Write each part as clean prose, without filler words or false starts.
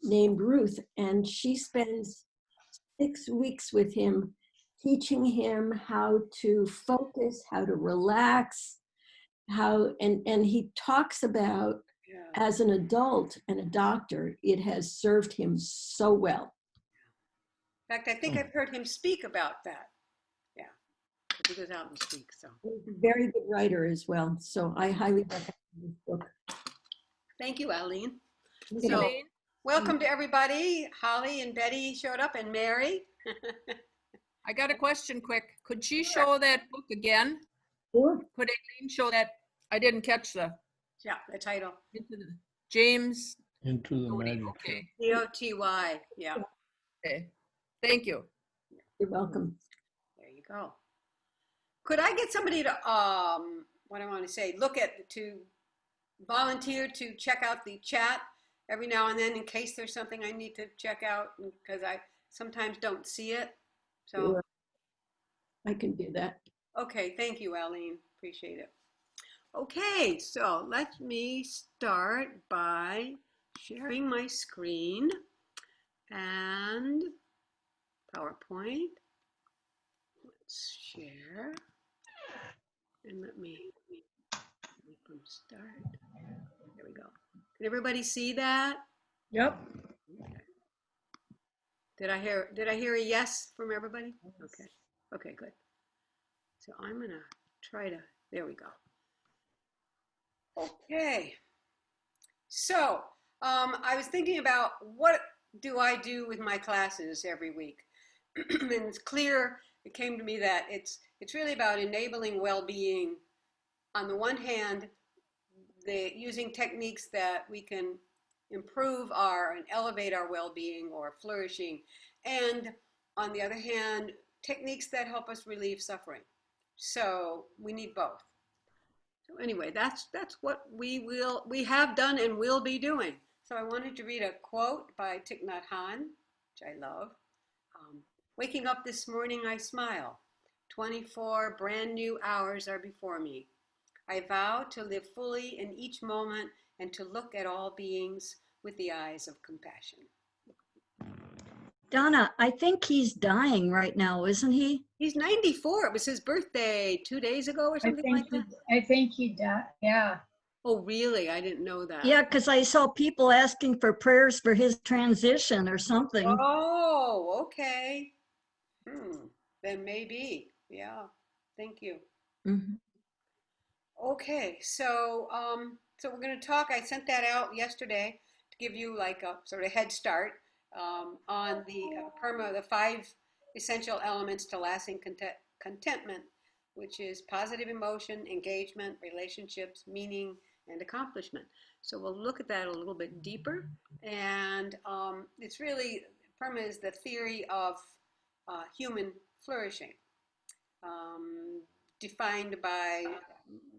named Ruth, and she spends 6 weeks with him, teaching him how to focus, how to relax, and he talks about as an adult and a doctor, it has served him so well. In fact, I think I've heard him speak about that. Yeah, he goes out and speaks. So He's a very good writer as well. So I highly recommend this book. thank you, Eileen. Okay. So welcome to everybody. Holly and Betty showed up, and Mary. I got a question quick. Could she show that book again? Sure. Could Aileen show that? I didn't catch the title. James. Into the Doty. magic. Okay. D-O-T-Y. Yeah. Okay. Thank you. You're welcome. There you go. Could I get somebody to what I want to say, to volunteer to check out the chat every now and then in case there's something I need to check out, because I sometimes don't see it. So Sure. I can do that. okay, thank you, Eileen. Appreciate it. Okay, so let me start by sharing my screen and PowerPoint. Let's share. And let me from start. There we go. Can everybody see that? Yep. Okay. Did I hear a yes from everybody? Okay. Okay, good. So I'm gonna try to, there we go. Okay. So I was thinking about what do I do with my classes every week? And it's clear, it came to me that it's really about enabling well-being. On the one hand, using techniques that we can improve and elevate our well-being or flourishing, and on the other hand, techniques that help us relieve suffering. So we need both. So anyway, that's what we have done and will be doing. So I wanted to read a quote by Thich Nhat Hanh, which I love. Waking up this morning, I smile. 24 brand new hours are before me. I vow to live fully in each moment and to look at all beings with the eyes of compassion. Donna, I think he's dying right now, isn't he? He's 94. It was his birthday 2 days ago or something like that. I think he died. Yeah. Oh, really? I didn't know that. Yeah, because I saw people asking for prayers for his transition or something. Oh, okay. Then maybe. Yeah. Thank you. Mm-hmm. Okay, so so we're going to talk. I sent that out yesterday to give you like a sort of head start on the PERMA, the 5 essential elements to lasting contentment, which is positive emotion, engagement, relationships, meaning, and accomplishment. So we'll look at that a little bit deeper, and it's really, PERMA is the theory of human flourishing, defined by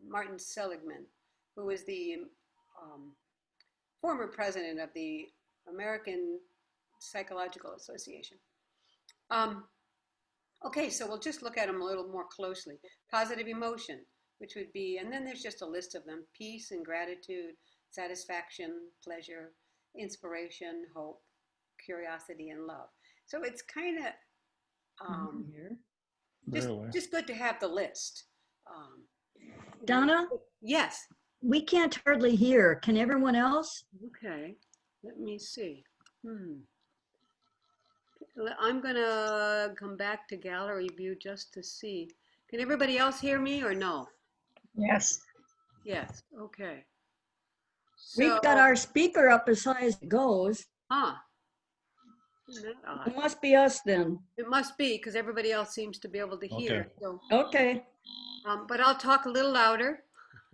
Martin Seligman, who was the former president of the American Psychological Association. Okay, so we'll just look at them a little more closely. Positive emotion, which would be, and then there's just a list of them: peace and gratitude, satisfaction, pleasure, inspiration, hope, curiosity, and love. So it's kind of just good to have the list. Donna? Yes. We can't hardly hear. Can everyone else? Okay, let me see. I'm gonna come back to gallery view just to see. Can everybody else hear me or no? Yes. Yes, okay. We've got our speaker up as high as it goes. Huh. Isn't that odd? It must be us then. It must be, because everybody else seems to be able to hear. Okay. So, Okay. but I'll talk a little louder.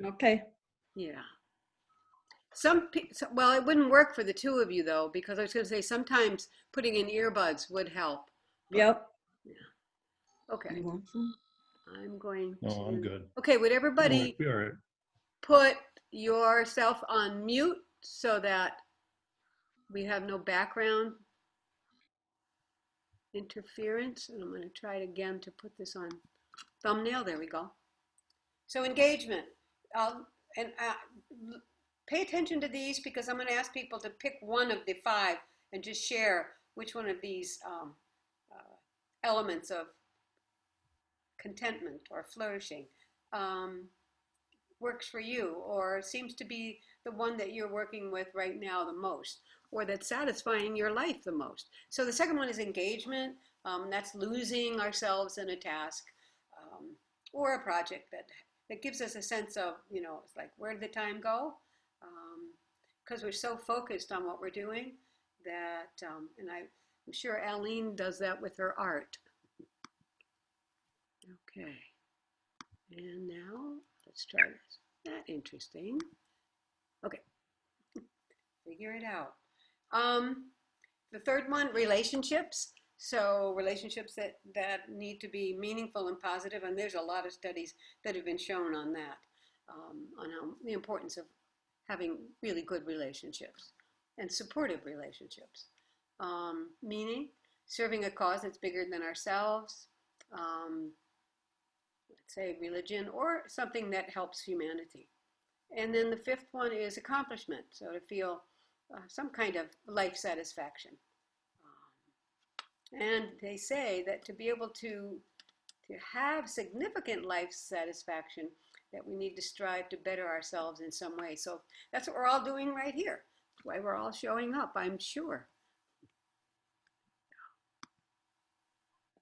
Okay. Yeah. Well, it wouldn't work for the two of you though, because I was going to say sometimes putting in earbuds would help. Yep. Yeah. Okay. You want some? I'm going to. No, I'm good. Okay, would everybody Be all right. put yourself on mute so that we have no background interference? And I'm going to try it again to put this on thumbnail. There we go. So engagement. Pay attention to these, because I'm going to ask people to pick one of the 5 and just share which one of these elements of contentment or flourishing um, works for you, or seems to be the one that you're working with right now the most, or that's satisfying your life the most. So the second one is engagement. That's losing ourselves in a task or a project that gives us a sense of, it's like, where did the time go? Because we're so focused on what we're doing that, and I'm sure Aline does that with her art. Okay, and now let's try this. That interesting. Okay, figure it out. The third one, relationships. So relationships that need to be meaningful and positive, and there's a lot of studies that have been shown on that, on how the importance of having really good relationships and supportive relationships. Meaning, serving a cause that's bigger than ourselves, let's say religion, or something that helps humanity. And then the fifth one is accomplishment, so to feel some kind of life satisfaction. And they say that to be able to have significant life satisfaction, that we need to strive to better ourselves in some way. So that's what we're all doing right here. That's why we're all showing up, I'm sure.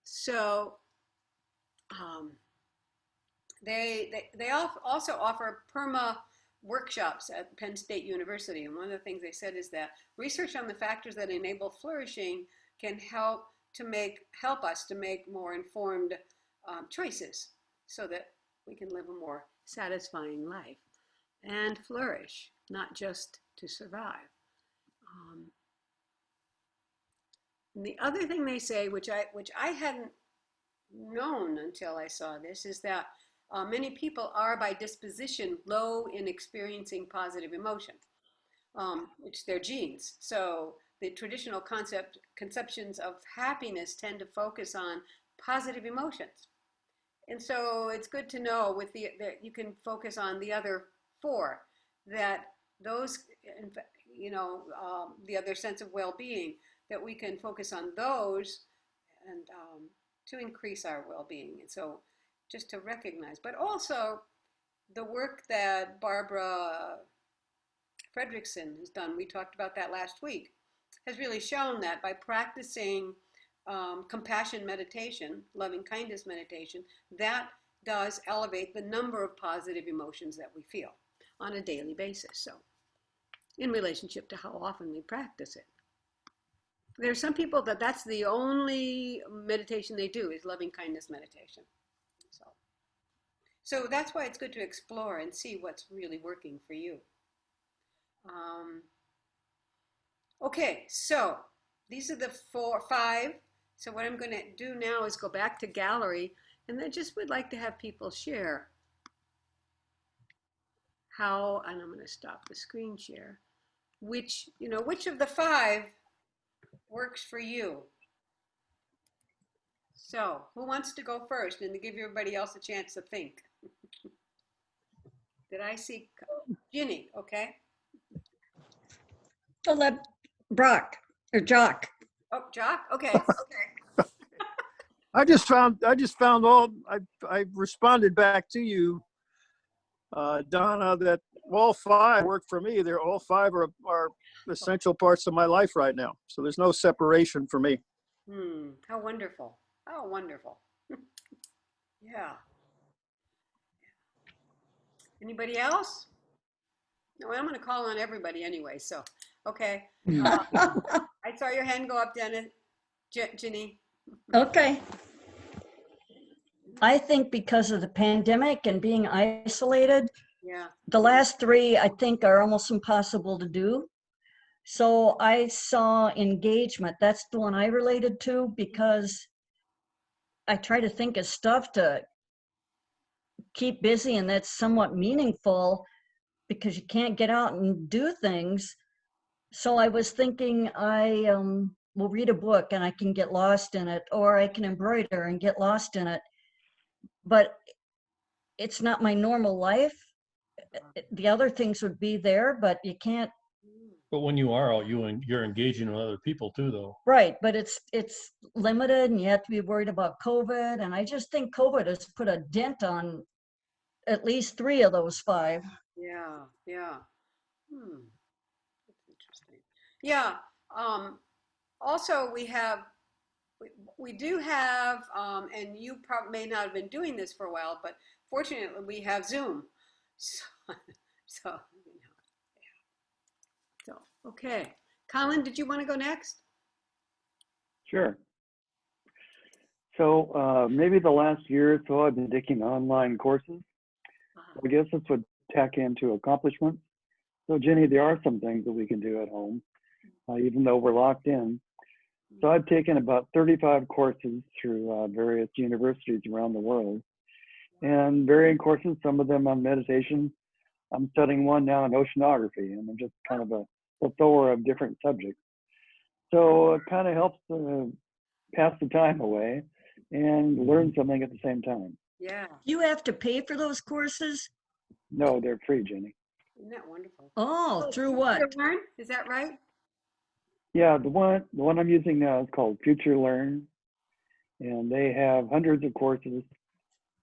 So they also offer PERMA workshops at Penn State University. And one of the things they said is that research on the factors that enable flourishing can help us to make more informed choices so that we can live a more satisfying life and flourish, not just to survive. And the other thing they say, which I hadn't known until I saw this, is that many people are by disposition low in experiencing positive emotion, which they're genes. So the traditional conceptions of happiness tend to focus on positive emotions. And so it's good to know that you can focus on the other four, that those, the other sense of well-being, that we can focus on those and to increase our well-being. And so just to recognize, but also the work that Barbara Fredrickson has done, we talked about that last week, has really shown that by practicing compassion meditation, loving kindness meditation, that does elevate the number of positive emotions that we feel on a daily basis. So in relationship to how often we practice it. There are some people that's the only meditation they do is loving kindness meditation. So that's why it's good to explore and see what's really working for you. Okay, so these are the 5. So what I'm going to do now is go back to gallery, and I just would like to have people share how, and I'm going to stop the screen share, which of the 5 works for you. So who wants to go first and to give everybody else a chance to think? Did I see Ginny? Okay. So let Brock or Jock. Oh, Jock. Okay. I just found I responded back to you, Donna, that all 5 work for me. They're all 5 are essential parts of my life right now. So there's no separation for me. How wonderful. How wonderful. Yeah. Anybody else? No, I'm going to call on everybody anyway. So, okay. I saw your hand go up, Dennis. Ginny. Okay. I think because of the pandemic and being isolated, Yeah. the last 3 I think are almost impossible to do. So I saw engagement. That's the one I related to, because I try to think of stuff to keep busy and that's somewhat meaningful because you can't get out and do things. So I was thinking I will read a book and I can get lost in it, or I can embroider and get lost in it. But it's not my normal life. The other things would be there, but you can't But when you are out, you're engaging with other people too, though. Right, but it's limited and you have to be worried about COVID. And I just think COVID has put a dent on at least 3 of those 5. Yeah, yeah. That's interesting. Yeah. Also, we do have, and you probably may not have been doing this for a while, but fortunately we have Zoom. So, so, yeah. So, okay. Colin, did you want to go next? Sure. So maybe the last year or so, I've been taking online courses. I guess this would tack into accomplishments. So Jenny, there are some things that we can do at home, even though we're locked in. So I've taken about 35 courses through various universities around the world, and varying courses, some of them on meditation. I'm studying one now on oceanography, and I'm just kind of a plethora of different subjects. So it kind of helps pass the time away and learn something at the same time. Yeah. You have to pay for those courses? No, they're free, Jenny. Isn't that wonderful? Oh, through Future what? Learn? Is that right? Yeah, the one I'm using now is called Future Learn, and they have hundreds of courses,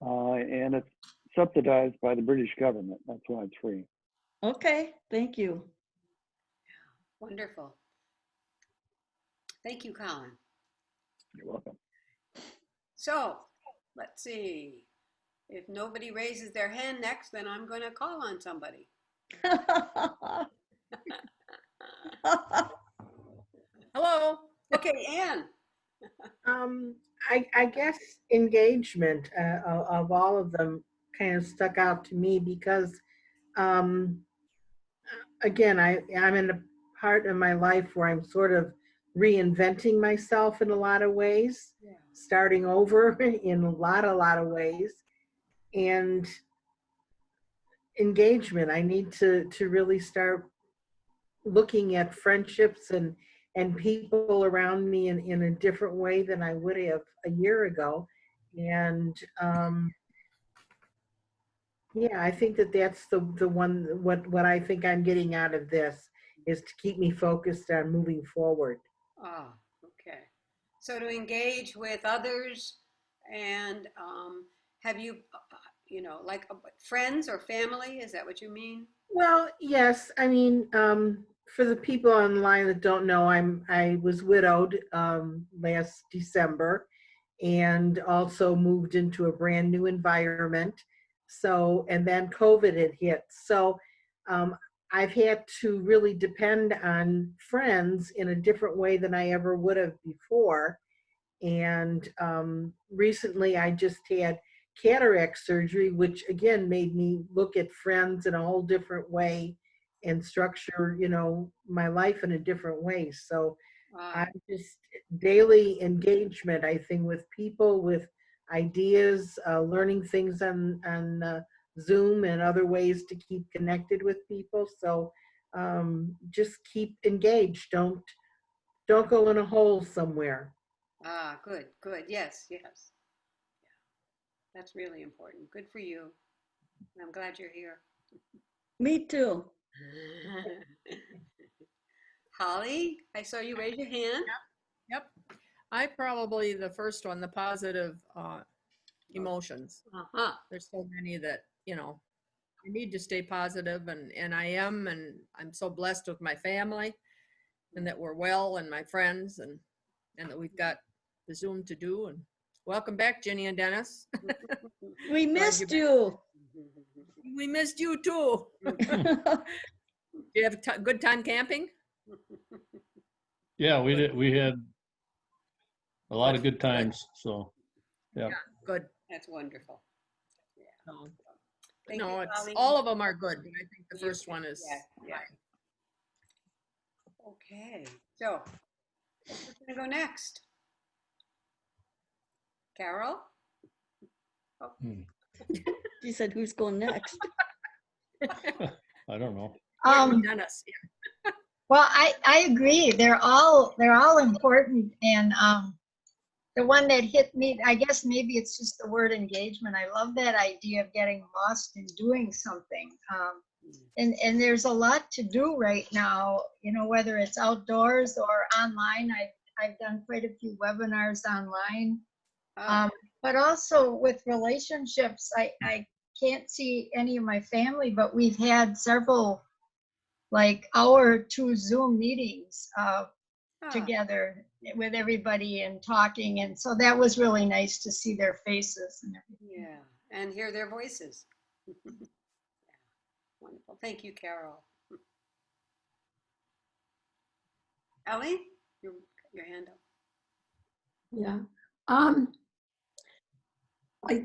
and it's subsidized by the British government. That's why it's free. Okay, thank you. Wonderful. Thank you, Colin. You're welcome. So, let's see. If nobody raises their hand next, then I'm going to call on somebody. Hello. Okay, Anne. I guess engagement of all of them kind of stuck out to me because, again, I'm in a part of my life where I'm sort of reinventing myself in a lot of ways, starting over in a lot of ways, and engagement. I need to really start looking at friendships and people around me in a different way than I would have a year ago. And yeah, I think that's the one, what I think I'm getting out of this is to keep me focused on moving forward. Ah, okay. So to engage with others and have you, like friends or family? Is that what you mean? Well, yes. I mean, for the people online that don't know, I was widowed last December, and also moved into a brand new environment. So, and then COVID had hit. So, I've had to really depend on friends in a different way than I ever would have before. And recently I just had cataract surgery, which again made me look at friends in a whole different way and structure, my life in a different way. So I just daily engagement, I think, with people, with ideas, learning things on Zoom and other ways to keep connected with people. So just keep engaged. Don't go in a hole somewhere. Ah, good, good. Yes, yes. Yeah, that's really important. Good for you. I'm glad you're here. Me too. Holly, I saw you raise your hand. Yep. I probably the first one, the positive emotions. Uh-huh. There's so many that, I need to stay positive and I am, and I'm so blessed with my family and that we're well and my friends and that we've got the Zoom to do. And welcome back, Jenny and Dennis. We missed you. We missed you too. Do you have a good time camping? Yeah, we did. We had a lot of good times. So, yeah. Good. That's wonderful. Yeah. No, Thank you, it's Holly. all of them are good, but I think the first one is. Yeah. Okay, so who's gonna go next? Carol? Oh. She said, who's going next? I don't know. Dennis. Yeah. Well, I agree. They're all important. And the one that hit me, I guess maybe it's just the word engagement. I love that idea of getting lost in doing something. And there's a lot to do right now, you know, whether it's outdoors or online. I've done quite a few webinars online. Oh, But also with relationships, I can't see any of my family, but we've had several like hour or two Zoom meetings together with everybody and talking. And so that was really nice to see their faces and everything. yeah, and hear their voices. Wonderful. Thank you, Carol. Ellie, your hand up. Yeah. I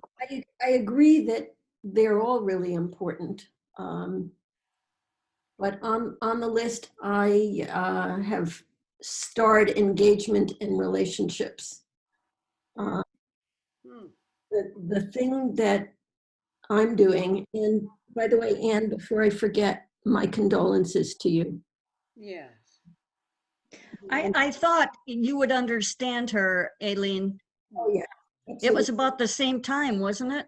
agree that they're all really important. But on the list, I have starred engagement and relationships. Uh, the thing that I'm doing, and by the way, Anne, before I forget, my condolences to you. Yes. I thought you would understand her, Aileen. Oh, yeah. It was Absolutely. about the same time, wasn't it?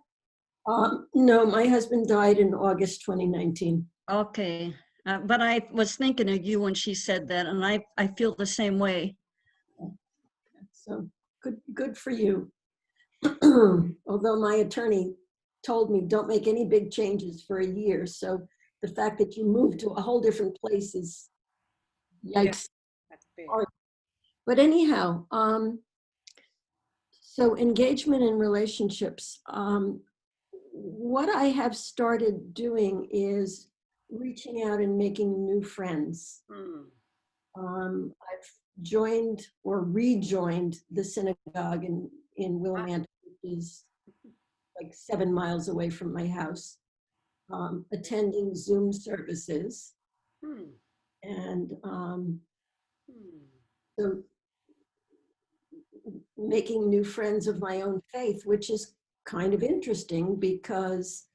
No, my husband died in August 2019. Okay. But I was thinking of you when she said that, and I feel the same way. So good for you. Although my attorney told me don't make any big changes for a year. So the fact that you moved to a whole different place is yikes. That's big. But anyhow, so engagement in relationships. What I have started doing is reaching out and making new friends. I've joined or rejoined the synagogue in Wilmette, which is like 7 miles away from my house, attending Zoom services. And so making new friends of my own faith, which is kind of interesting because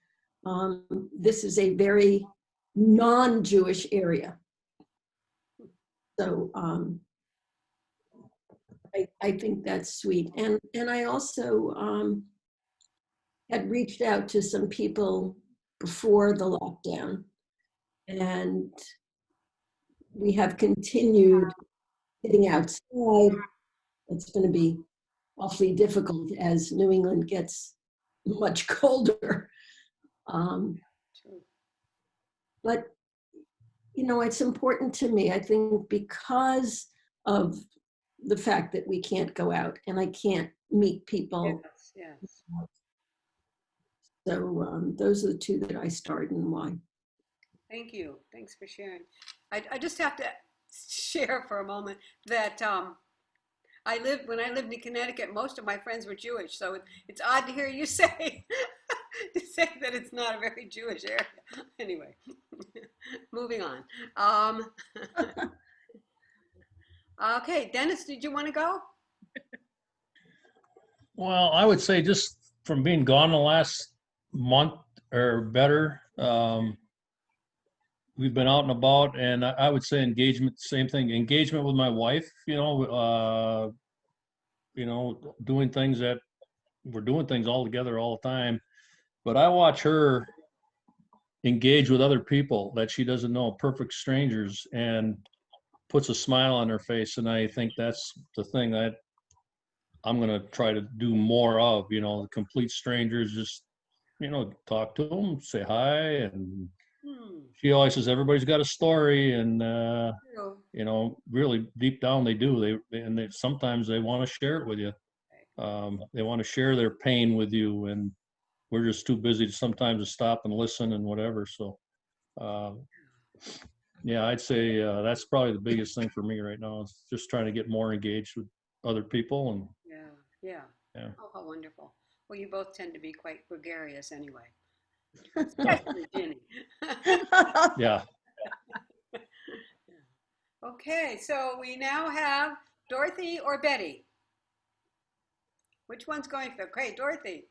this is a very non-Jewish area. So I think that's sweet. And I also had reached out to some people before the lockdown, and we have continued sitting outside. It's going to be awfully difficult as New England gets much colder. But, you know, it's important to me, I think, because of the fact that we can't go out and I can't meet people. Yes. So those are the two that I started and why. Thank you. Thanks for sharing. I just have to share for a moment that when I lived in Connecticut, most of my friends were Jewish. So it's odd to hear you say to say that it's not a very Jewish area. Anyway, moving on. Okay, Dennis, did you want to go? Well, I would say just from being gone the last month or better, we've been out and about, and I would say engagement, same thing, engagement with my wife, doing things that we're doing things all together all the time. But I watch her engage with other people that she doesn't know, perfect strangers, and puts a smile on her face. And I think that's the thing that I'm going to try to do more of, the complete strangers, just, talk to them, say hi. And she always says, everybody's got a story. And, really deep down they do. They sometimes they want to share it with you. They want to share their pain with you. And we're just too busy sometimes to stop and listen and whatever. So, yeah, I'd say that's probably the biggest thing for me right now is just trying to get more engaged with other people. And Yeah. yeah. Oh, how wonderful. Well, you both tend to be quite gregarious anyway, especially Ginny. Yeah. Okay, so we now have Dorothy or Betty. Which one's going for? Okay, Dorothy.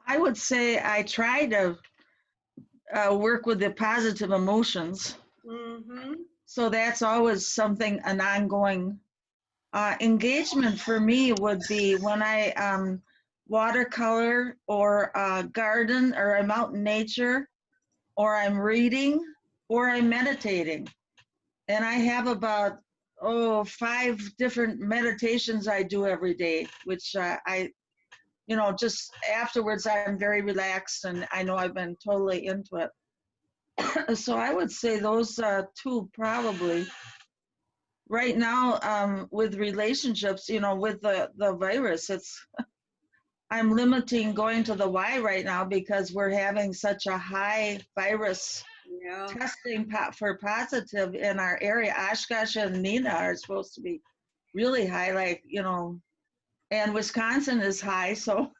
I would say I try to work with the positive emotions. So that's always something, an ongoing engagement for me would be when I watercolor or garden or I'm out in nature. or I'm reading, or I'm meditating. And I have about, 5 different meditations I do every day, which just afterwards I'm very relaxed and I know I've been totally into it. So I would say those two probably. Right now, with relationships, with the virus, I'm limiting going to the Y right now because we're having such a high virus Yeah. testing for positive in our area. Oshkosh and Neenah are supposed to be really high, and Wisconsin is high. So,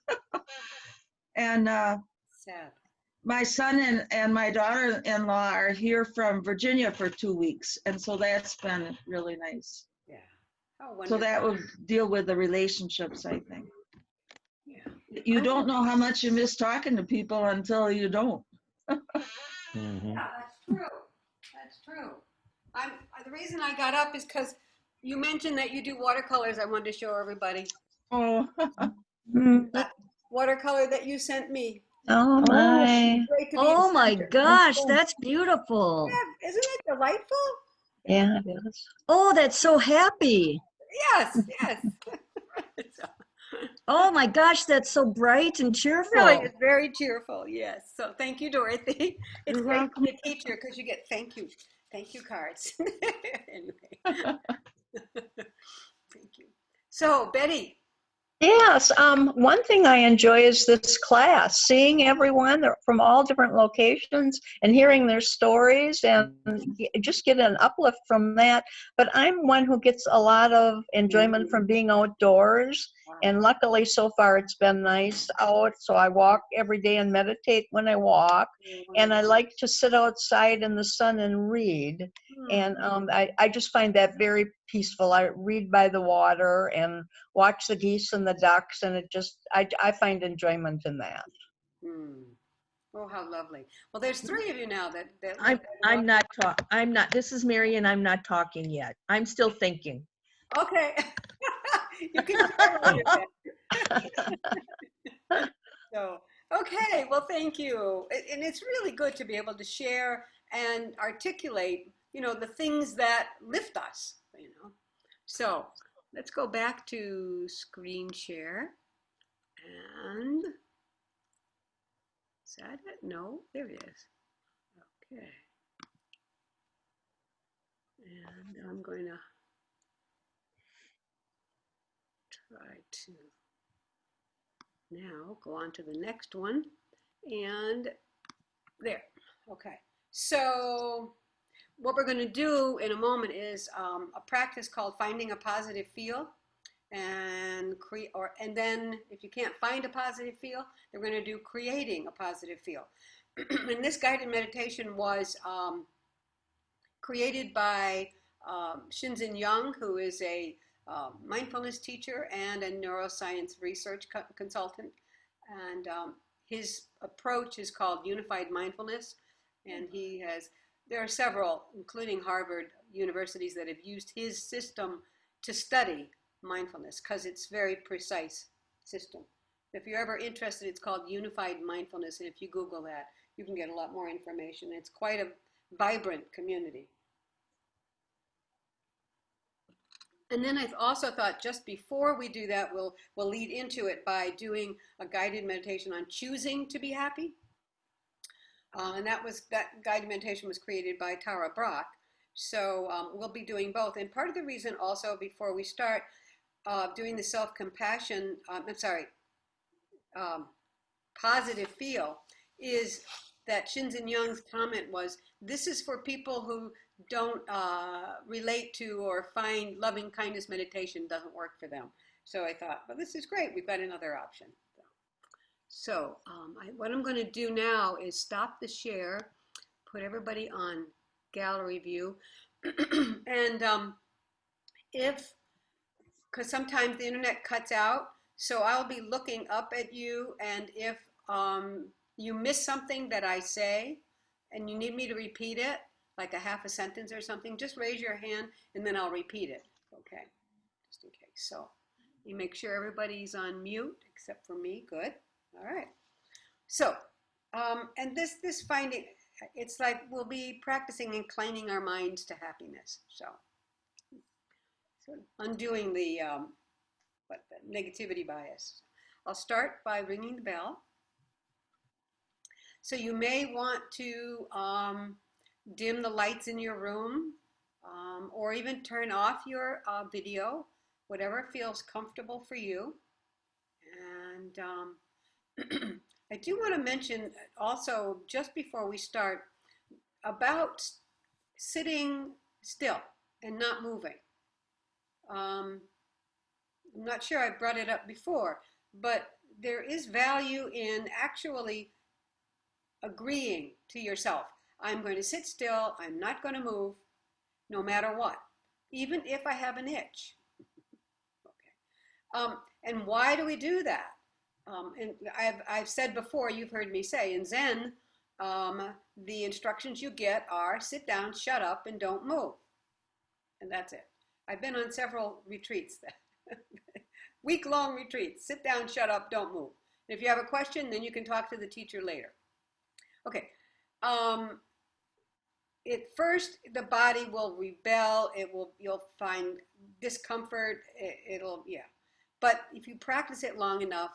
and Sad. my son and my daughter-in-law are here from Virginia for 2 weeks. And so that's been really nice. Yeah. How wonderful. So that would deal with the relationships, I think. Yeah. You don't know how much you miss talking to people until you don't. Mhm. Yeah, that's true. That's true. The reason I got up is because you mentioned that you do watercolors. I wanted to show everybody Oh, that watercolor that you sent me. Oh my. Great to be Oh my inspired. gosh, that's beautiful. Yeah, isn't it delightful? Yeah, it is. Oh, that's so happy. Yes, yes. So, Oh my gosh, that's so bright and really, cheerful. it's very cheerful. Yes. So thank you, Dorothy. It's You're great to welcome. be a teacher because you get thank you cards. Anyway, thank you. So Betty. Yes, one thing I enjoy is this class, seeing everyone from all different locations and hearing their stories and just get an uplift from that. But I'm one who gets a lot of enjoyment from being outdoors. And luckily, so far, it's been nice out. So I walk every day and meditate when I walk. And I like to sit outside in the sun and read. And I just find that very peaceful. I read by the water and watch the geese and the ducks, and I find enjoyment in that. Oh, how lovely. Well, there's 3 of you now that I'm not, this is Mary and I'm not talking yet. I'm still thinking. Okay. You can share a little bit. So, okay, well, thank you. And it's really good to be able to share and articulate, the things that lift us. So let's go back to screen share. And is that it? No, there it is. Okay. And I'm going to try to now go on to the next one. And there. Okay. So what we're going to do in a moment is a practice called finding a positive feel, and then if you can't find a positive feel, then we're going to do creating a positive feel. And this guided meditation was created by Shinzen Young, who is a mindfulness teacher and a neuroscience research consultant. And his approach is called unified mindfulness. And there are several, including Harvard universities, that have used his system to study mindfulness because it's very precise system. If you're ever interested, it's called unified mindfulness. And if you Google that, you can get a lot more information. It's quite a vibrant community. And then I've also thought just before we do that, we'll lead into it by doing a guided meditation on choosing to be happy. And that guided meditation was created by Tara Brach. So we'll be doing both. And part of the reason also before we start doing the self-compassion, positive feel, is that Shinzen Young's comment was, this is for people who don't relate to or find loving kindness meditation doesn't work for them. So I thought, well, this is great. We've got another option. So what I'm going to do now is stop the share, put everybody on gallery view. And because sometimes the internet cuts out, so I'll be looking up at you, and if you miss something that I say and you need me to repeat it, like a half a sentence or something, just raise your hand and then I'll repeat it. Okay, just in case. So you make sure everybody's on mute except for me. Good. All right. So, and this finding, it's like we'll be practicing inclining our minds to happiness. So sort of undoing the negativity bias. I'll start by ringing the bell. So you may want to dim the lights in your room, or even turn off your video, whatever feels comfortable for you. And I do want to mention also, just before we start, about sitting still and not moving. I'm not sure I brought it up before, but there is value in actually agreeing to yourself. I'm going to sit still, I'm not going to move, no matter what, even if I have an itch. Okay. And why do we do that? And I've said before, you've heard me say, in Zen, the instructions you get are sit down, shut up, and don't move. And that's it. I've been on several retreats, week-long retreats. Sit down, shut up, don't move. And if you have a question, then you can talk to the teacher later. Okay. At first, the body will rebel. You'll find discomfort. Yeah. But if you practice it long enough,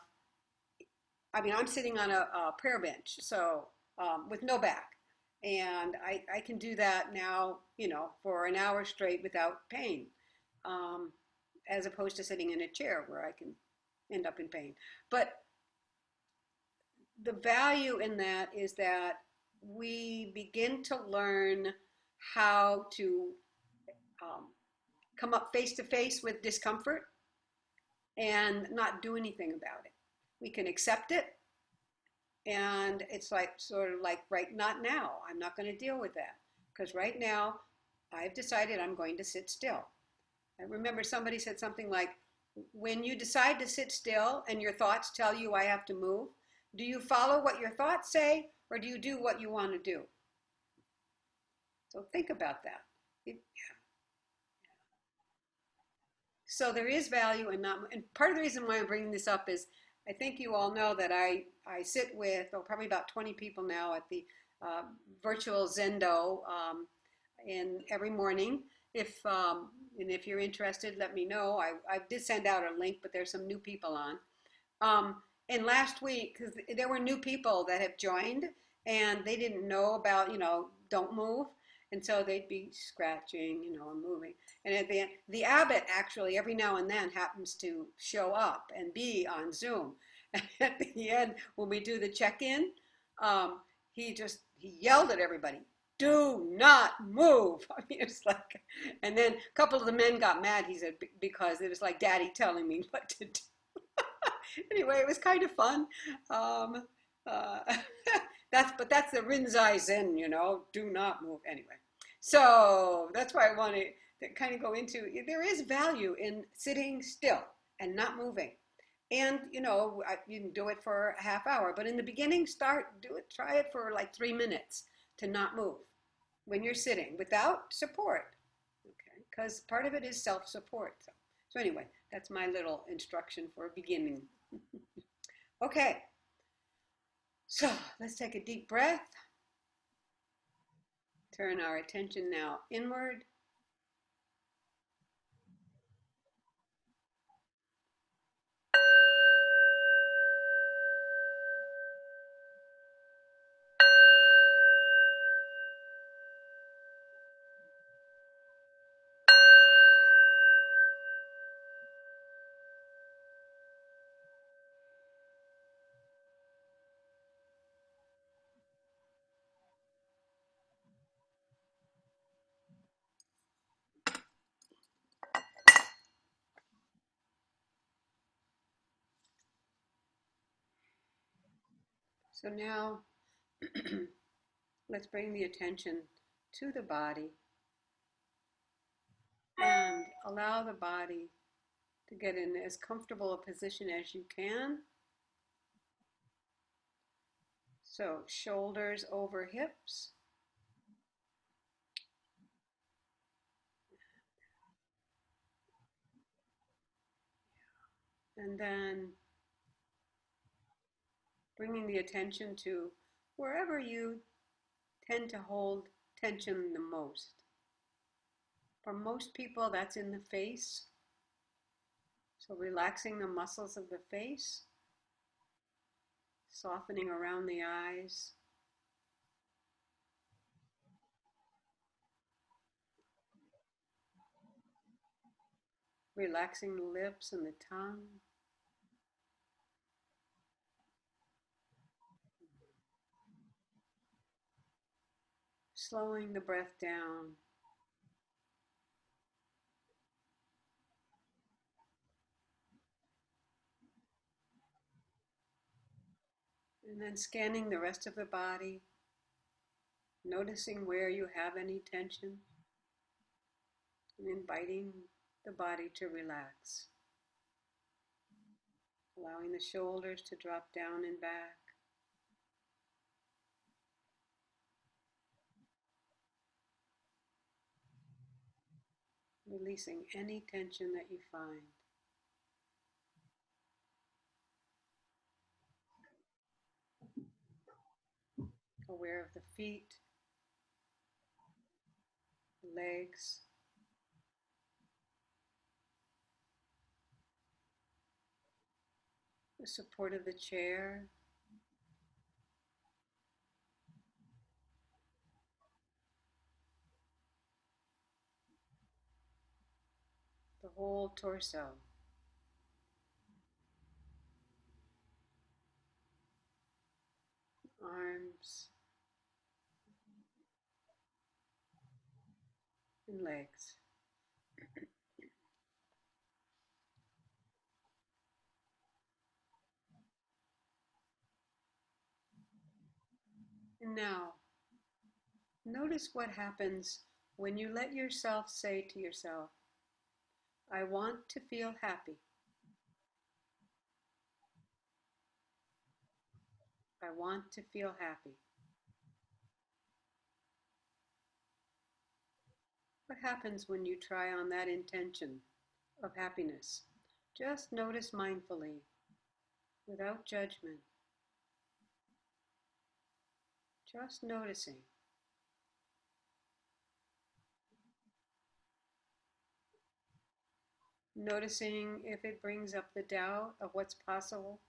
I mean, I'm sitting on a prayer bench, so with no back. And I can do that now, for an hour straight without pain, as opposed to sitting in a chair where I can end up in pain. But the value in that is that we begin to learn how to come up face to face with discomfort and not do anything about it. We can accept it, and it's like sort of like, right, not now. I'm not going to deal with that, because right now I've decided I'm going to sit still. I remember somebody said something like, when you decide to sit still and your thoughts tell you I have to move, do you follow what your thoughts say, or do you do what you want to do? So think about that. So there is value in not, and part of the reason why I'm bringing this up is I think you all know that I sit with, probably about 20 people now at the virtual Zendo in every morning. And if you're interested, let me know. I did send out a link, but there's some new people on. And last week, because there were new people that have joined, and they didn't know about, don't move. And so they'd be scratching, and moving. And at the end, the abbot actually every now and then happens to show up and be on Zoom. And at the end, when we do the check-in, he yelled at everybody, "Do not move." I mean, it's like, and then a couple of the men got mad, he said, because it was like daddy telling me what to do. Anyway, it was kind of fun. But that's the Rinzai Zen, do not move. Anyway, so that's why I want to kind of go into, there is value in sitting still and not moving. And, you can do it for a half hour, but in the beginning, try it for like 3 minutes to not move when you're sitting without support, okay? Because part of it is self-support. So anyway, that's my little instruction for beginning. Okay. So let's take a deep breath. Turn our attention now inward. So now let's bring the attention to the body and allow the body to get in as comfortable a position as you can. So shoulders over hips. And then bringing the attention to wherever you tend to hold tension the most. For most people, that's in the face. So relaxing the muscles of the face, softening around the eyes, relaxing the lips and the tongue. Slowing the breath down. And then scanning the rest of the body, noticing where you have any tension, and inviting the body to relax. Allowing the shoulders to drop down and back. Releasing any tension that you find. Aware of the feet, the legs, the support of the chair, the whole torso. Arms and legs. And now, notice what happens when you let yourself say to yourself, I want to feel happy. I want to feel happy. What happens when you try on that intention of happiness? Just notice mindfully, without judgment. Just noticing. Noticing if it brings up the doubt of what's possible.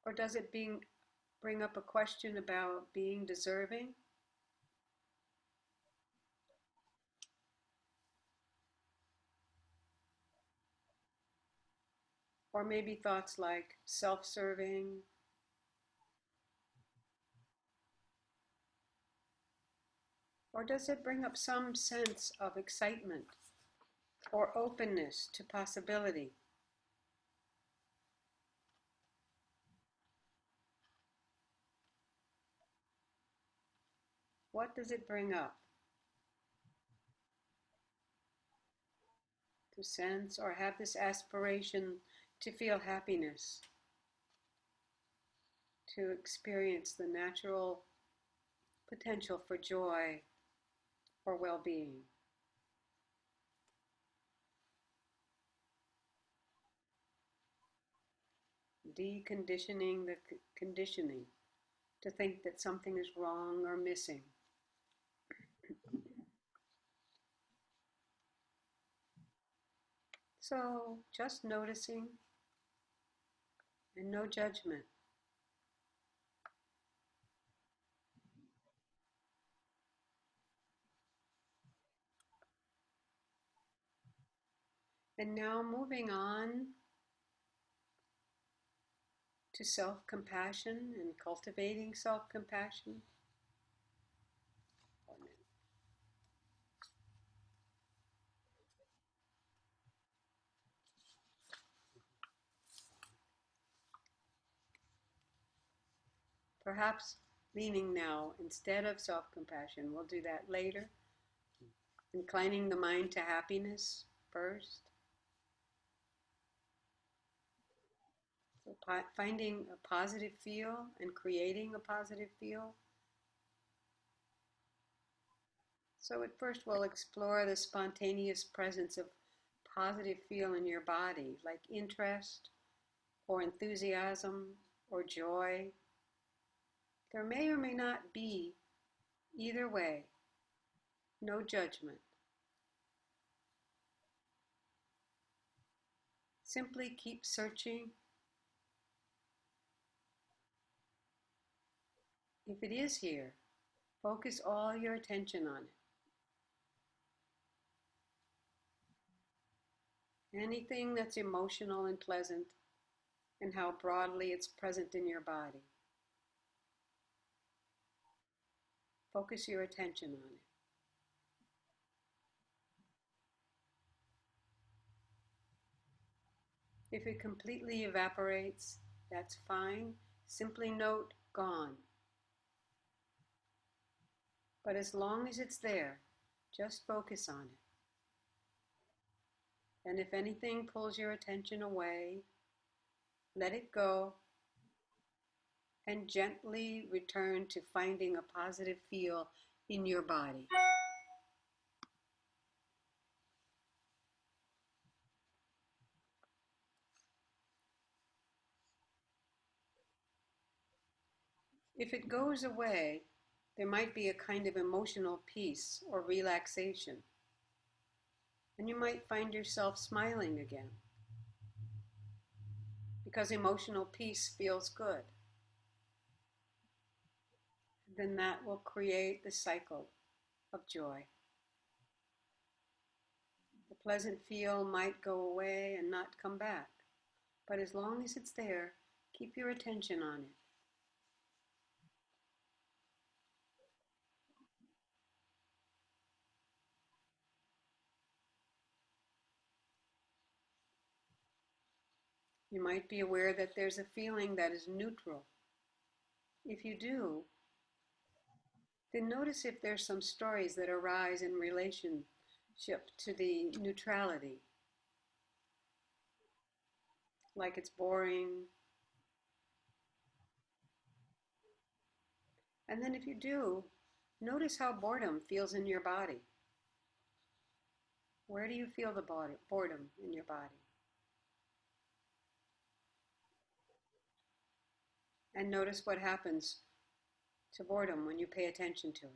Or does it bring up a question about being deserving? Or maybe thoughts like self-serving. Or does it bring up some sense of excitement or openness to possibility? What does it bring up? To sense or have this aspiration to feel happiness, to experience the natural potential for joy or well-being. Deconditioning the conditioning to think that something is wrong or missing. So just noticing and no judgment. And now moving on to self-compassion and cultivating self-compassion. Perhaps leaning now instead of self-compassion. We'll do that later. Inclining the mind to happiness first. So finding a positive feel and creating a positive feel. So at first we'll explore the spontaneous presence of positive feel in your body, like interest or enthusiasm or joy. There may or may not be either way, no judgment. Simply keep searching. If it is here, focus all your attention on it. Anything that's emotional and pleasant, and how broadly it's present in your body. Focus your attention on it. If it completely evaporates, that's fine. Simply note, gone. But as long as it's there, just focus on it. And if anything pulls your attention away, let it go and gently return to finding a positive feel in your body. If it goes away, there might be a kind of emotional peace or relaxation, and you might find yourself smiling again, because emotional peace feels good. Then that will create the cycle of joy. The pleasant feel might go away and not come back, but as long as it's there, keep your attention on it. You might be aware that there's a feeling that is neutral. If you do, then notice if there's some stories that arise in relationship to the neutrality, like it's boring. And then if you do, notice how boredom feels in your body. Where do you feel the boredom in your body? And notice what happens to boredom when you pay attention to it.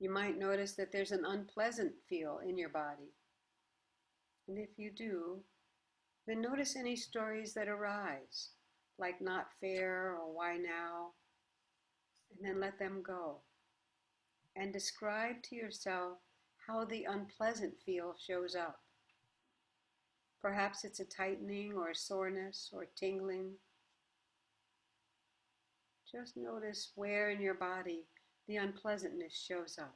You might notice that there's an unpleasant feel in your body. And if you do, then notice any stories that arise, like not fair or why now, and then let them go. And describe to yourself how the unpleasant feel shows up. Perhaps it's a tightening or a soreness or tingling. Just notice where in your body the unpleasantness shows up.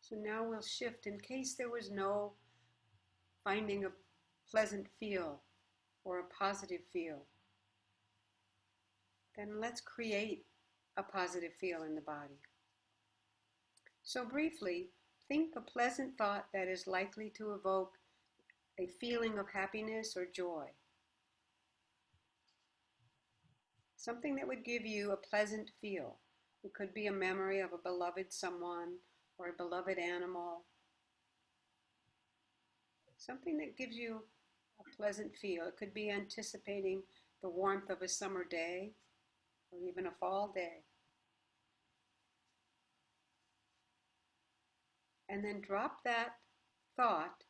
So now we'll shift in case there was no finding a pleasant feel or a positive feel. Then let's create a positive feel in the body. So briefly, think a pleasant thought that is likely to evoke a feeling of happiness or joy. Something that would give you a pleasant feel. It could be a memory of a beloved someone or a beloved animal. Something that gives you a pleasant feel. It could be anticipating the warmth of a summer day or even a fall day. And then drop that thought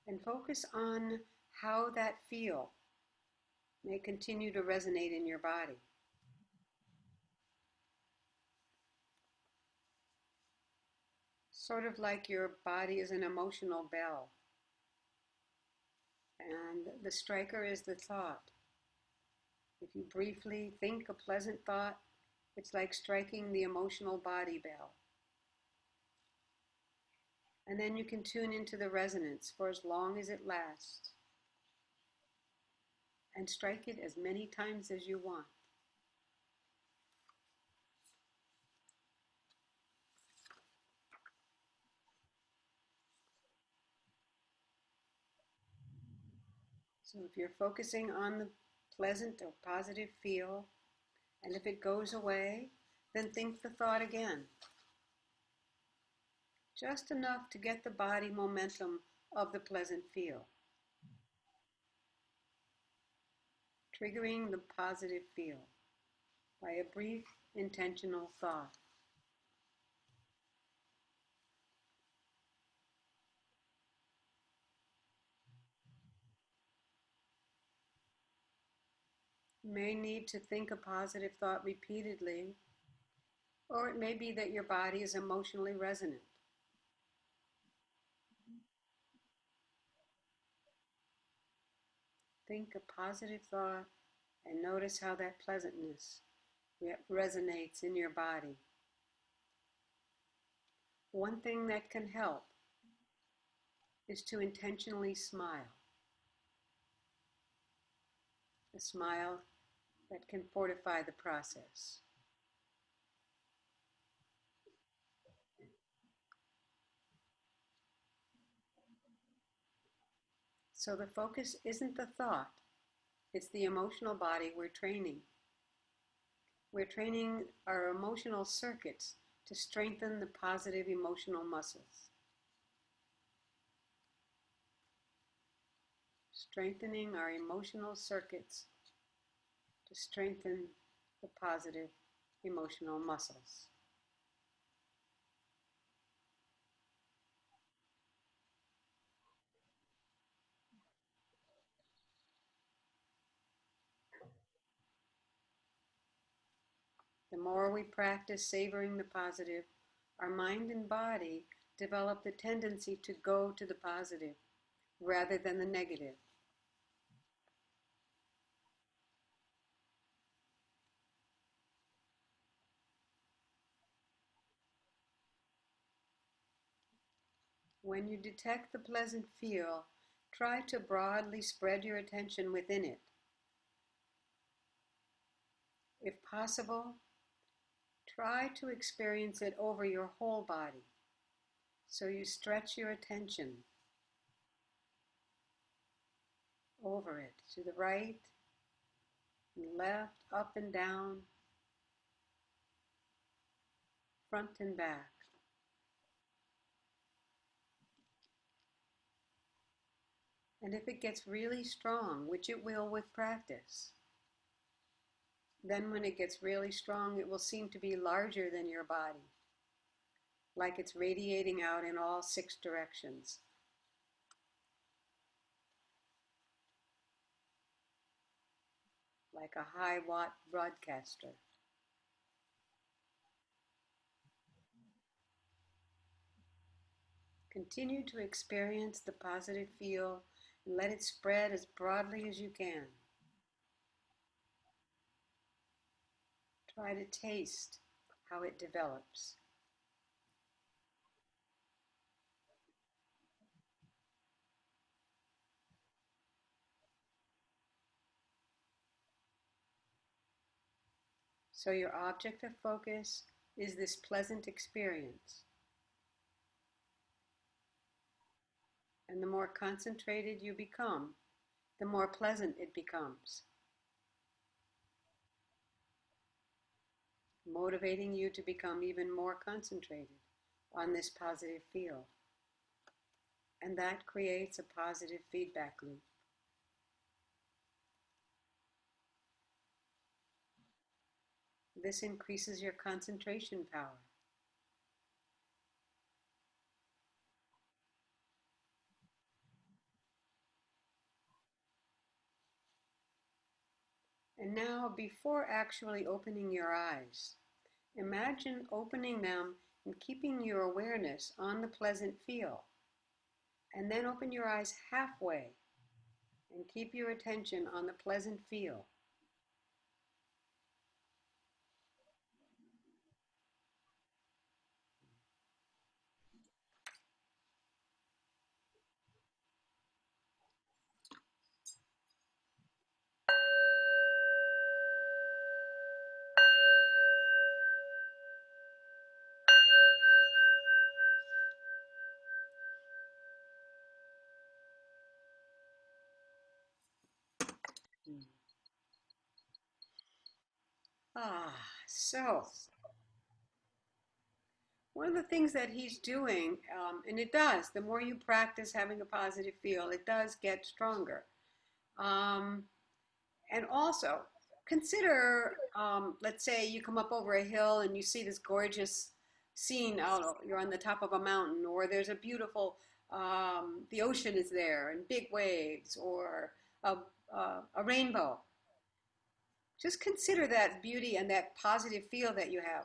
and focus on how that feel may continue to resonate in your body. Sort of like your body is an emotional bell, and the striker is the thought. If you briefly think a pleasant thought, it's like striking the emotional body bell. And then you can tune into the resonance for as long as it lasts and strike it as many times as you want. So if you're focusing on the pleasant or positive feel, and if it goes away, then think the thought again. Just enough to get the body momentum of the pleasant feel. Triggering the positive feel by a brief intentional thought. You may need to think a positive thought repeatedly, or it may be that your body is emotionally resonant. Think a positive thought and notice how that pleasantness resonates in your body. One thing that can help is to intentionally smile. A smile that can fortify the process. So the focus isn't the thought, it's the emotional body we're training. We're training our emotional circuits to strengthen the positive emotional muscles. Strengthening our emotional circuits to strengthen the positive emotional muscles. The more we practice savoring the positive, our mind and body develop the tendency to go to the positive rather than the negative. When you detect the pleasant feel, try to broadly spread your attention within it. If possible, try to experience it over your whole body. So you stretch your attention over it, to the right and left, up and down, front and back. And if it gets really strong, which it will with practice, then when it gets really strong, it will seem to be larger than your body, like it's radiating out in all 6 directions. Like a high-watt broadcaster. Continue to experience the positive feel and let it spread as broadly as you can. Try to taste how it develops. So your object of focus is this pleasant experience. And the more concentrated you become, the more pleasant it becomes, motivating you to become even more concentrated on this positive feel. And that creates a positive feedback loop. This increases your concentration power. And now, before actually opening your eyes, imagine opening them and keeping your awareness on the pleasant feel. And then open your eyes halfway and keep your attention on the pleasant feel. So one of the things that he's doing, and it does, the more you practice having a positive feel, it does get stronger. And also consider, let's say you come up over a hill and you see this gorgeous scene out, you're on the top of a mountain, or there's a beautiful, the ocean is there and big waves, or a rainbow. Just consider that beauty and that positive feel that you have.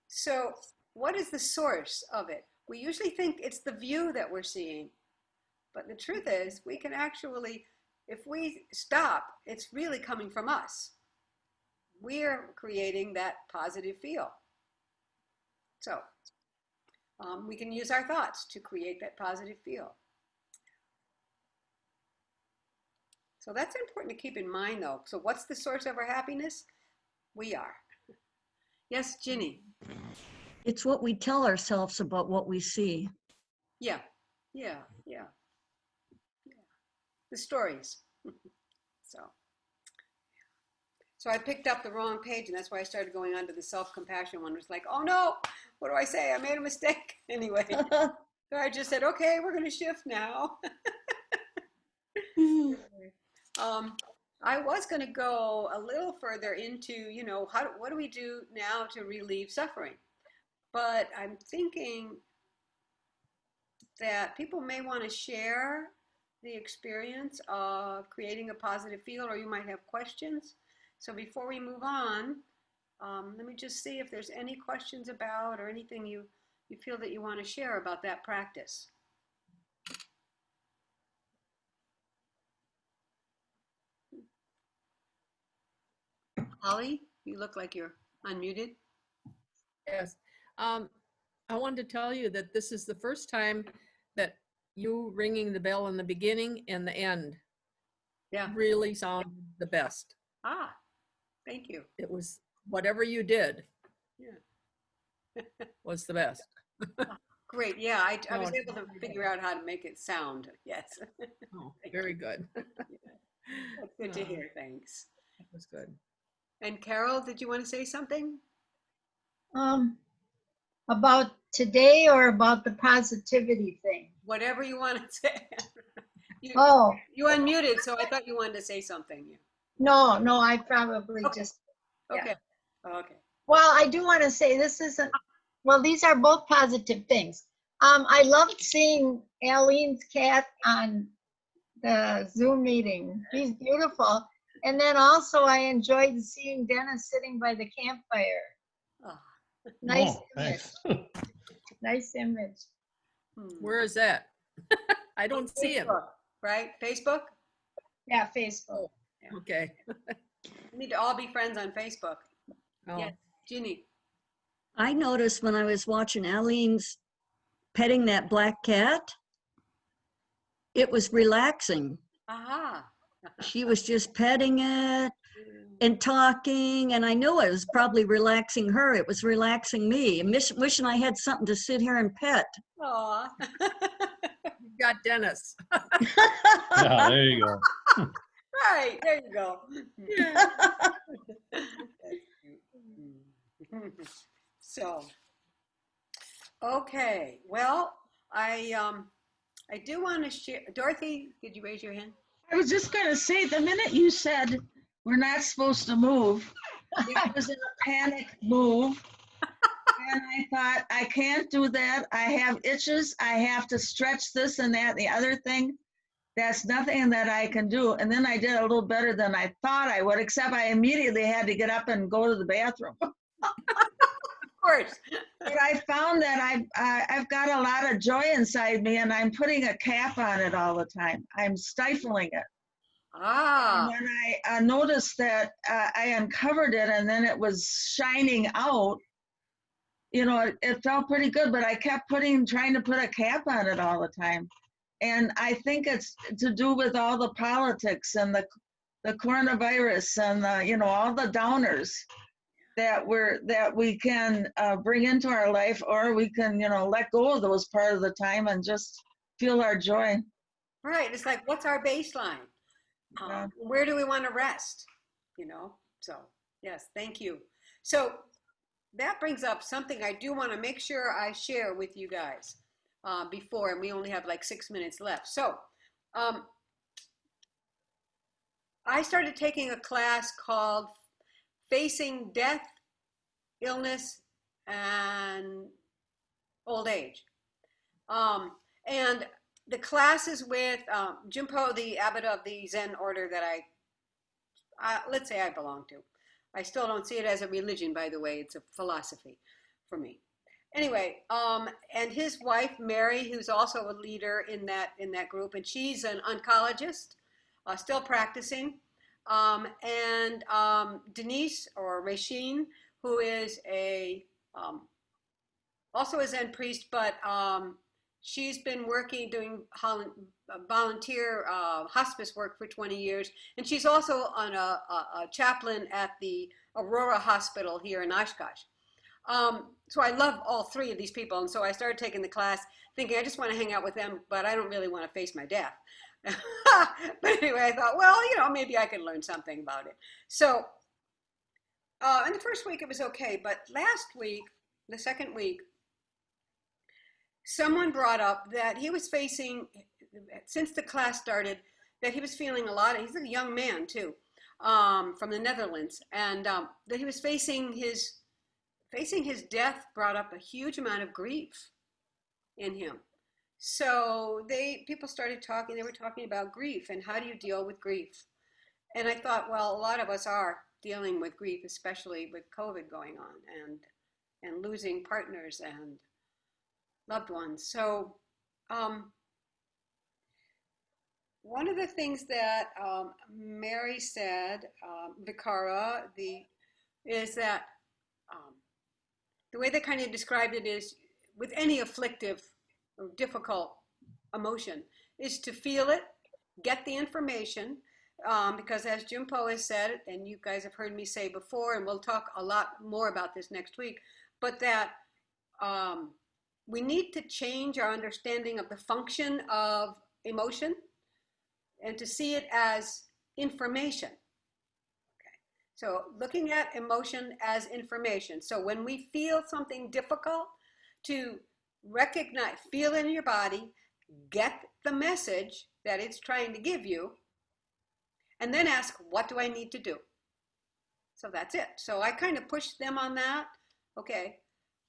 So what is the source of it? We usually think it's the view that we're seeing, but the truth is we can actually, if we stop, it's really coming from us. We're creating that positive feel. So we can use our thoughts to create that positive feel. So that's important to keep in mind though. So what's the source of our happiness? We are. Yes, Ginny. It's what we tell ourselves about what we see. Yeah. The stories. So I picked up the wrong page, and that's why I started going on to the self-compassion one. It was like, oh no, what do I say? I made a mistake. Anyway, so I just said, okay, we're going to shift now. I was going to go a little further into, you know, what do we do now to relieve suffering? But I'm thinking that people may want to share the experience of creating a positive feel, or you might have questions. So before we move on, let me just see if there's any questions about or anything you feel that you want to share about that practice. Holly, you look like you're unmuted. Yes. I wanted to tell you that this is the first time that you ringing the bell in the beginning and the end really sounded the best. Thank you. It was whatever you did was the best. Great. Yeah, I was able to figure out how to make it sound. Yes. Oh, very good. That's good to hear. Thanks. That was good. And Carol, did you want to say something? About today or about the positivity thing? Whatever you want to say. You unmuted, so I thought you wanted to say something. No, I probably just. Okay. Well, I do want to say this isn't, well, these are both positive things. I loved seeing Eileen's cat on the Zoom meeting. He's beautiful. And then also I enjoyed seeing Dennis sitting by the campfire. Nice image. Nice image. Where is that? I don't see him. Right? Facebook? Yeah, Facebook. Yeah. Okay. We need to all be friends on Facebook. Oh. Yes, Ginny. I noticed when I was watching Eileen's petting that black cat, it was relaxing. She was just petting it and talking, and I knew it was probably relaxing her. It was relaxing me. Wishing I had something to sit here and pet. Aw. You got Dennis. Yeah, there you go. Right, there you go. So, okay. Well, I do want to share. Dorothy, did you raise your hand? I was just going to say, the minute you said we're not supposed to move, I was in a panic move. And I thought, I can't do that. I have itches. I have to stretch this and that, the other thing. That's nothing that I can do. And then I did a little better than I thought I would, except I immediately had to get up and go to the bathroom. Of course. But I found that I've got a lot of joy inside me, and I'm putting a cap on it all the time. I'm stifling it. And when I noticed that I uncovered it and then it was shining out, you know, it felt pretty good, but I kept trying to put a cap on it all the time. And I think it's to do with all the politics and the coronavirus and the, you know, all the downers that we can bring into our life, or we can, you know, let go of those part of the time and just feel our joy. Right. It's like, what's our baseline? Where do we want to rest? You know, so Yes, thank you. So that brings up something I do want to make sure I share with you guys before, and we only have like 6 minutes left. So um, I started taking a class called Facing Death, Illness, and Old Age. Um, and the class is with Jimpo, the abbot of the Zen order that let's say I belong to. I still don't see it as a religion, by the way. It's a philosophy for me. Anyway, and his wife Mary, who's also a leader in that group, and she's an oncologist, still practicing, and Denise or Rasheen, who is also a Zen priest, but she's been working doing volunteer hospice work for 20 years, and she's also on a chaplain at the Aurora Hospital here in Oshkosh. So I love all three of these people, and so I started taking the class thinking I just want to hang out with them, but I don't really want to face my death. But anyway, I thought, well, maybe I can learn something about it. So in the first week it was okay, but last week, the second week, someone brought up that he was facing, since the class started, that he was feeling he's a young man too, from the Netherlands, and that he was facing his death brought up a huge amount of grief in him. So people started talking, they were talking about grief and how do you deal with grief? And I thought, well, a lot of us are dealing with grief, especially with COVID going on and losing partners and loved ones. So one of the things that Mary said, Vikara, is that the way they kind of described it is with any afflictive or difficult emotion is to feel it, get the information, because as Jimpo has said, and you guys have heard me say before, and we'll talk a lot more about this next week, but that we need to change our understanding of the function of emotion and to see it as information. Okay. So looking at emotion as information. So when we feel something difficult, to recognize, feel it in your body, get the message that it's trying to give you, and then ask, what do I need to do? So that's it. So I kind of pushed them on that. Okay.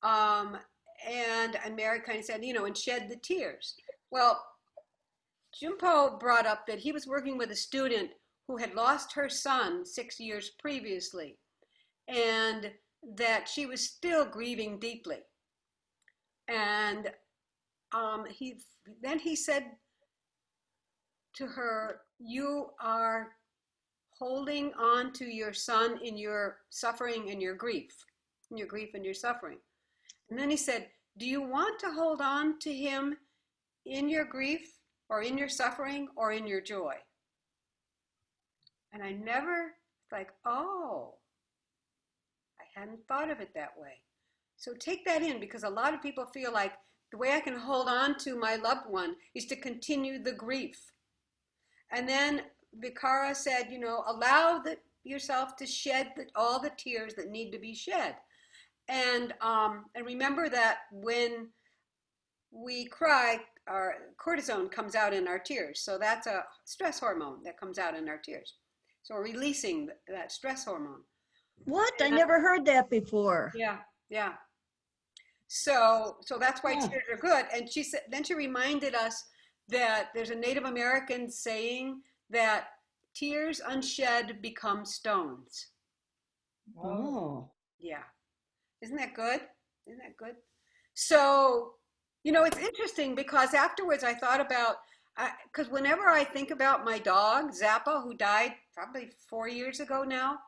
And Mary kind of said, and shed the tears. Well, Jimpo brought up that he was working with a student who had lost her son 6 years previously, and that she was still grieving deeply. And he said to her, you are holding on to your son in your suffering and your grief, and your suffering. And then he said, do you want to hold on to him in your grief or in your suffering or in your joy? And I never, oh, I hadn't thought of it that way. So take that in, because a lot of people feel like the way I can hold on to my loved one is to continue the grief. And then Vikara said, allow yourself to shed all the tears that need to be shed. And remember that when we cry, our cortisone comes out in our tears. So that's a stress hormone that comes out in our tears. So we're releasing that stress hormone. What? I never heard that before. Yeah. So that's why tears are good. And she said, then she reminded us that there's a Native American saying that tears unshed become stones. Oh. Yeah. Isn't that good? So, it's interesting because afterwards I thought about, because whenever I think about my dog, Zappa, who died probably 4 years ago now,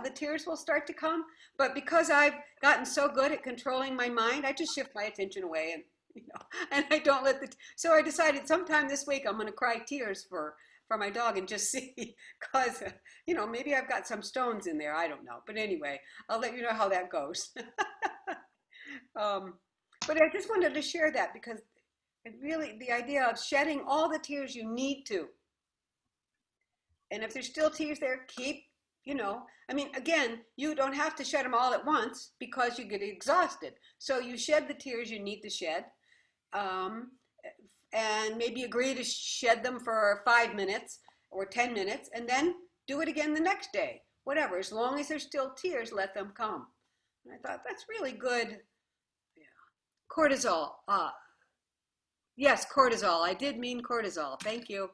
the tears will start to come. But because I've gotten so good at controlling my mind, I just shift my attention away and, and I don't so I decided sometime this week I'm going to cry tears for my dog and just see, because, maybe I've got some stones in there. I don't know. But anyway, I'll let you know how that goes. But I just wanted to share that because the idea of shedding all the tears you need to. And if there's still tears there, keep You know, I mean, again, you don't have to shed them all at once because you get exhausted. So you shed the tears you need to shed, um, and maybe agree to shed them for 5 minutes or 10 minutes, and then do it again the next day. Whatever, as long as there's still tears, let them come. And I thought that's really good. Cortisol. Yes, cortisol. I did mean cortisol. Thank you.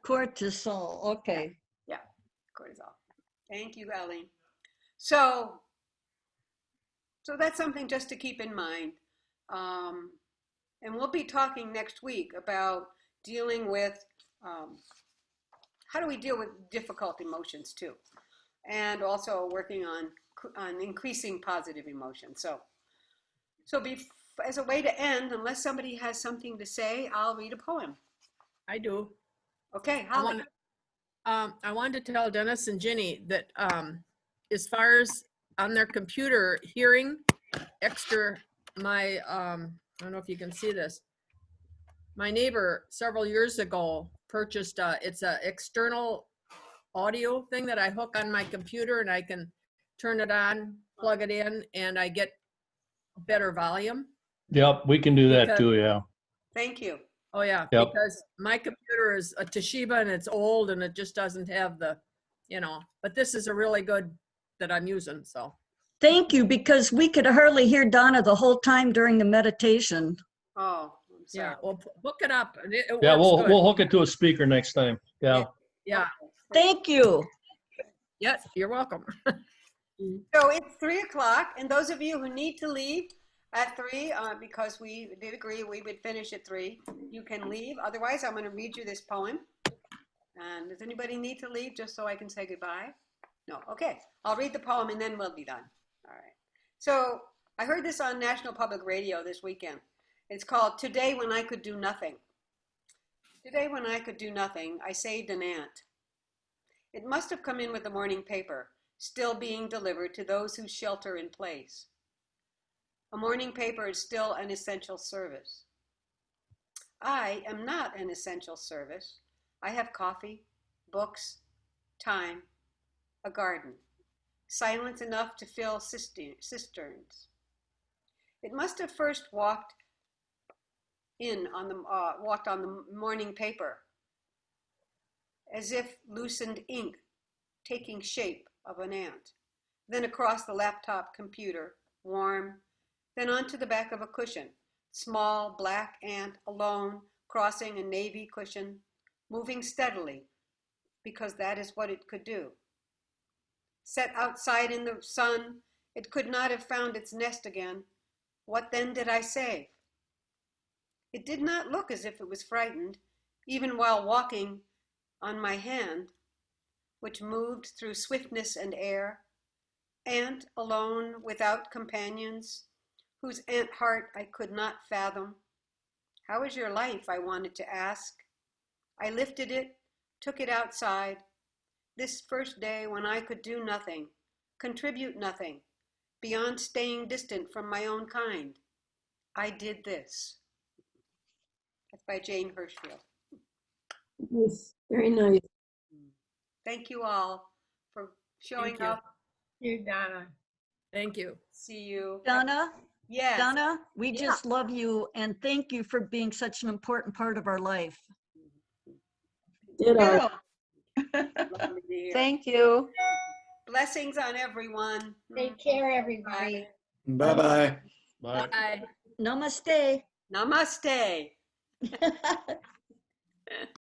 Cortisol, okay. Yeah, cortisol. Thank you, Eileen. So that's something just to keep in mind. And we'll be talking next week about dealing with, how do we deal with difficult emotions too? And also working on increasing positive emotions. So as a way to end, unless somebody has something to say, I'll read a poem. I do. Okay, Holly. I wanted to tell Dennis and Ginny that as far as on their computer hearing extra, I don't know if you can see this. My neighbor several years ago purchased it's a external audio thing that I hook on my computer, and I can turn it on, plug it in, and I get better volume. Yep, we can do that too, yeah. Thank you. Oh yeah, Yep. because my computer is a Toshiba and it's old and it just doesn't have the, but this is a really good that I'm using, so. Thank you, because we could hardly hear Donna the whole time during the meditation. Oh, I'm sorry. Yeah, well, hook it up. It Yeah, works good. we'll hook it to a speaker next time. Yeah. Yeah. Thank you. Yes, you're welcome. So it's 3 o'clock, and those of you who need to leave at 3, because we did agree we would finish at 3, you can leave. Otherwise, I'm going to read you this poem. And does anybody need to leave just so I can say goodbye? No. Okay. I'll read the poem and then we'll be done. All right. So I heard this on National Public Radio this weekend. It's called Today When I Could Do Nothing. Today when I could do nothing, I saved an ant. It must have come in with the morning paper, still being delivered to those who shelter in place. A morning paper is still an essential service. I am not an essential service. I have coffee, books, time, a garden, silence enough to fill cisterns. It must have first walked on the morning paper, as if loosened ink taking shape of an ant, then across the laptop computer, warm, then onto the back of a cushion, small black ant alone, crossing a navy cushion, moving steadily, because that is what it could do. Set outside in the sun, it could not have found its nest again. What then did I save? It did not look as if it was frightened, even while walking on my hand, which moved through swiftness and air, ant alone without companions, whose ant heart I could not fathom. How is your life? I wanted to ask. I lifted it, took it outside, this first day when I could do nothing, contribute nothing, beyond staying distant from my own kind. I did this. That's by Jane Hirschfield. Nice. Very nice. Thank you all for showing up. You, Donna. Thank you. See you. Donna? Yes. Donna, we just love you and thank you for being such an important part of our life. Ditto. Lovely to hear. Thank you. Blessings on everyone. Take care, everybody. Bye-bye. Bye. Bye. Namaste. Namaste.